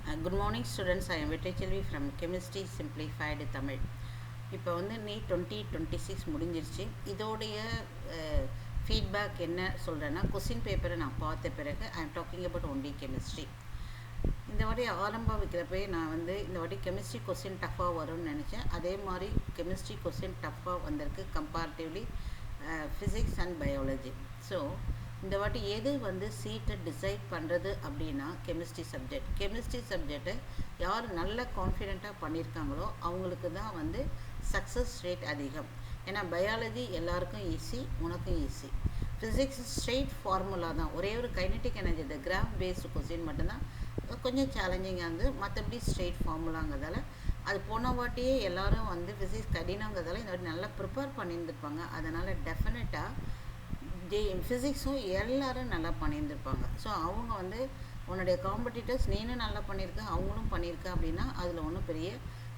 Good morning students. I am Vettachelvi from Chemistry Simplified Tamil. இப்போ வந்து NEET 2026 முடிஞ்சிருச்சு. இதோடைய ஃபீட்பேக் என்ன சொல்கிறேன்னா, கொஸ்டின் பேப்பரை நான் பார்த்த பிறகு I am talking about only chemistry. இந்த வாட்டி ஆரம்பம் வைக்கிறப்பே நான் வந்து இந்த வாட்டி கெமிஸ்ட்ரி கொஸ்டின் டஃப்பாக வரும்னு நினச்சேன். அதே மாதிரி கெமிஸ்ட்ரி கொஸ்டின் டஃப்பாக வந்திருக்கு comparatively physics and biology. So இந்த வாட்டி எது வந்து சீட்டை டிசைட் பண்ணுறது அப்படின்னா கெமிஸ்ட்ரி சப்ஜெக்டை யார் நல்ல கான்ஃபிடெண்ட்டாக பண்ணியிருக்காங்களோ அவங்களுக்கு தான் வந்து சக்ஸஸ் ரேட் அதிகம். ஏன்னா பயாலஜி எல்லாருக்கும் ஈஸி, உனக்கும் ஈஸி. ஃபிசிக்ஸ் ஸ்ட்ரெயிட் ஃபார்முலா தான், ஒரே ஒரு கைனட்டிக் எனர்ஜி இந்த கிராஃப் பேஸ்டு கொஸ்டின் மட்டும்தான் கொஞ்சம் சேலஞ்சிங்காக இருந்தது. மற்றபடி ஸ்ட்ரெயிட் ஃபார்முலாங்கிறதால அது போன வாட்டியே எல்லோரும் வந்து ஃபிசிக்ஸ் கடினங்கிறதால இந்த வாட்டி நல்லா ப்ரிப்பேர் பண்ணியிருந்துருப்பாங்க. அதனால் டெஃபினட்டாக ஃபிசிக்ஸும் எல்லோரும் நல்லா பண்ணியிருந்திருப்பாங்க. ஸோ அவங்க வந்து உன்னுடைய காம்படிட்டர்ஸ் நீனும் நல்லா பண்ணியிருக்க, அவங்களும் பண்ணியிருக்க அப்படின்னா அதில் ஒன்றும் பெரிய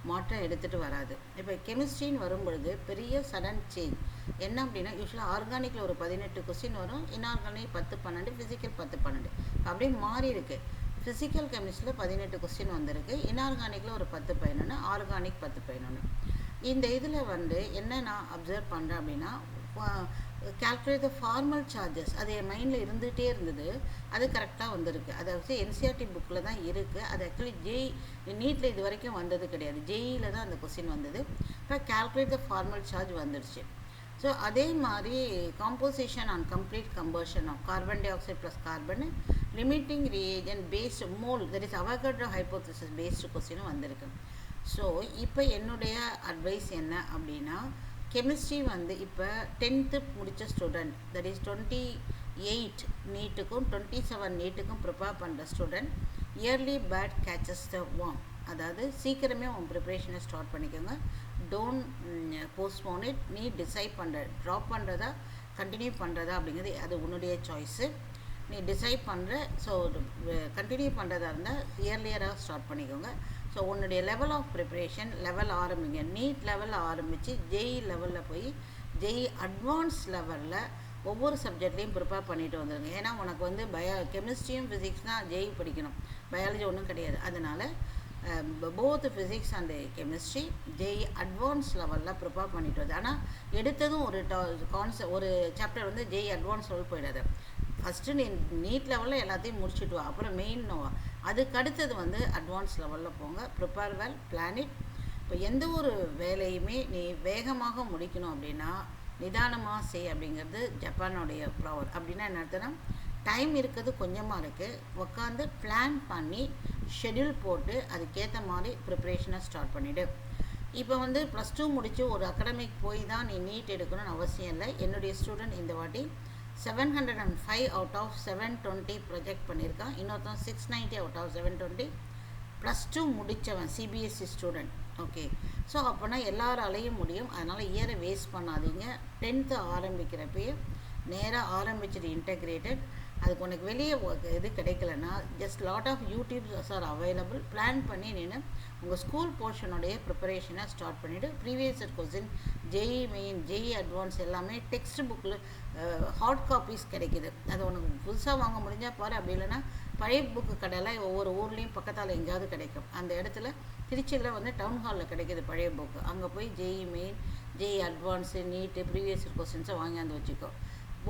மாற்றம் எடுத்துகிட்டு வராது. இப்போ கெமிஸ்ட்ரின்னு வரும்பொழுது பெரிய சடன் சேஞ்ச் என்ன அப்படின்னா, யூஸ்வலாக ஆர்கானிக்கில் ஒரு 18 கொஸ்டின் வரும், இன்ஆர்கானிக் 10-12, ஃபிசிக்கல் 10-12 அப்படியே மாறி இருக்குது. ஃபிசிக்கல் கெமிஸ்ட்ரியில் 18 கொஸ்டின் வந்திருக்கு, இன்ஆர்கானிக்கில் ஒரு 10-11, ஆர்கானிக் 10-11. இந்த இதில் வந்து என்ன நான் அப்சர்வ் பண்ணுறேன் அப்படின்னா, கால்குலேட் த ஃபார்மல் சார்ஜஸ் அது என் மைண்டில் இருந்துகிட்டே இருந்தது. அது கரெக்டாக வந்திருக்கு. அதாவது என்சிஆர்டி புக்கில் தான் இருக்குது. அது ஆக்சுவலி நீட்டில் இது வரைக்கும் வந்தது கிடையாது, ஜேஇயில் தான் அந்த கொஸ்டின் வந்தது. இப்போ கால்குலேட் த ஃபார்மல் சார்ஜ் வந்துடுச்சு. ஸோ அதே மாதிரி composition on complete combustion of carbon dioxide plus carbon limiting reagent based mole, that is Avogadro hypothesis based கொஸ்டினும் வந்திருக்கு. ஸோ இப்போ என்னுடைய அட்வைஸ் என்ன அப்படின்னா, கெமிஸ்ட்ரி வந்து இப்போ 10th முடித்த ஸ்டூடெண்ட், தட் இஸ் 28 நீட்டுக்கும் 27 நீட்டுக்கும் ப்ரிப்பேர் பண்ணுற student, early bird catches the worm. அதாவது சீக்கிரமே உன் ப்ரிப்ரேஷனை ஸ்டார்ட் பண்ணிக்கோங்க. Don't postpone it. நீ டிசைட் பண்ணுற ட்ராப் பண்ணுறதா கண்டினியூ பண்ணுறதா அப்படிங்கிறது அது உன்னுடைய சாய்ஸு. நீ டிசைட் பண்ணுற. ஸோ கண்டினியூ பண்ணுறதா இருந்தால் இயர்லியராக ஸ்டார்ட் பண்ணிக்கோங்க. ஸோ உன்னுடைய லெவல் ஆஃப் ப்ரிப்ரேஷன் லெவல் ஆரம்பிங்க. நீட் லெவலில் ஆரம்பித்து ஜேஇ லெவலில் போய் ஜேஇ அட்வான்ஸ் லெவலில் ஒவ்வொரு சப்ஜெக்ட்லேயும் ப்ரிப்பேர் பண்ணிட்டு வந்துடுங்க. ஏன்னா உனக்கு வந்து கெமிஸ்ட்ரியும் ஃபிசிக்ஸ் தான் ஜேஇ படிக்கணும், பயாலஜி ஒன்றும் கிடையாது. அதனால் both physics and chemistry JE advance லெவலில் ப்ரிப்பேர் பண்ணிட்டு வருது. ஆனால் எடுத்ததும் ஒரு சாப்டர் வந்து ஜேஇ அட்வான்ஸ் லெவல் போயிடாது. ஃபஸ்ட்டு நீ நீட் லெவலில் எல்லாத்தையும் முடிச்சுட்டு வா, அப்புறம் மெயின் அதுக்கு அடுத்தது வந்து அட்வான்ஸ் லெவலில் போங்க. Prepare well, plan it. இப்போ எந்த ஒரு வேலையுமே நீ வேகமாக முடிக்கணும் அப்படின்னா நிதானமாக செய் அப்படிங்கிறது ஜப்பானுடைய ப்ராவர். அப்படின்னா என்ன அர்த்தம்னா, டைம் இருக்கிறது கொஞ்சமாக இருக்குது, உட்காந்து பிளான் பண்ணி ஷெட்யூல் போட்டு அதுக்கேற்ற மாதிரி ப்ரிப்ரேஷனை ஸ்டார்ட் பண்ணிவிடு. இப்போ வந்து +2 முடித்து ஒரு அகாடமிக் போய் தான் நீ நீட் எடுக்கணும்னு அவசியம் இல்லை. என்னுடைய ஸ்டூடெண்ட் இந்த வாட்டி 705 அவுட் ஆஃப் 720 ப்ரொஜெக்ட் பண்ணியிருக்கான். இன்னொருத்தன் 690 அவுட் ஆஃப் 720 +2 முடித்தவன் சிபிஎஸ்சி ஸ்டூடெண்ட். ஓகே, ஸோ அப்போனா எல்லாராலையும் முடியும். அதனால் இயரை வேஸ்ட் பண்ணாதீங்க. 10th ஆரம்பிக்கிறப்பயே நேராக ஆரம்பிச்சிட்டு இன்டெகிரேட்டட். அதுக்கு உனக்கு வெளியே இது கிடைக்கலன்னா just lot of YouTubes are available. Plan பண்ணி நீನು உங்கள் ஸ்கூல் போர்ஷனுடைய ப்ரிப்பரேஷனை ஸ்டார்ட் பண்ணிவிட்டு previous year question JEE main, JEE advance எல்லாமே டெக்ஸ்ட் புக்கில் ஹார்ட் காப்பீஸ் கிடைக்கிது. அது உனக்கு புதுசாக வாங்க முடிஞ்சால் பாரு. அப்படி இல்லைன்னா பழைய புக்கு கடையில் ஒவ்வொரு ஊர்லேயும் பக்கத்தால் எங்கேயாவது கிடைக்கும். அந்த இடத்துல திருச்சியில் வந்து டவுன் ஹாலில் கிடைக்கிது பழைய புக்கு. அங்கே போய் ஜேஇ மெயின், ஜேஇ அட்வான்ஸு, நீட்டு, ப்ரீவியஸ் இயர் கொஸ்டின்ஸை வாங்கியாந்து வச்சுக்கோ.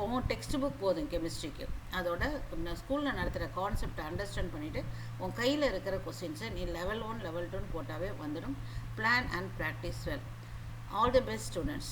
உன் டெக்ஸ்ட் புக் போதும் கெமிஸ்ட்ரிக்கு. அதோட ஸ்கூலில் நடத்துகிற கான்செப்டை அண்டர்ஸ்டாண்ட் பண்ணிவிட்டு உன் கையில் இருக்கிற கொஸ்டின்ஸை நீ லெவல் 1 லெவல் 2 போட்டாவே வந்துடும். Plan and practice well. All the best students.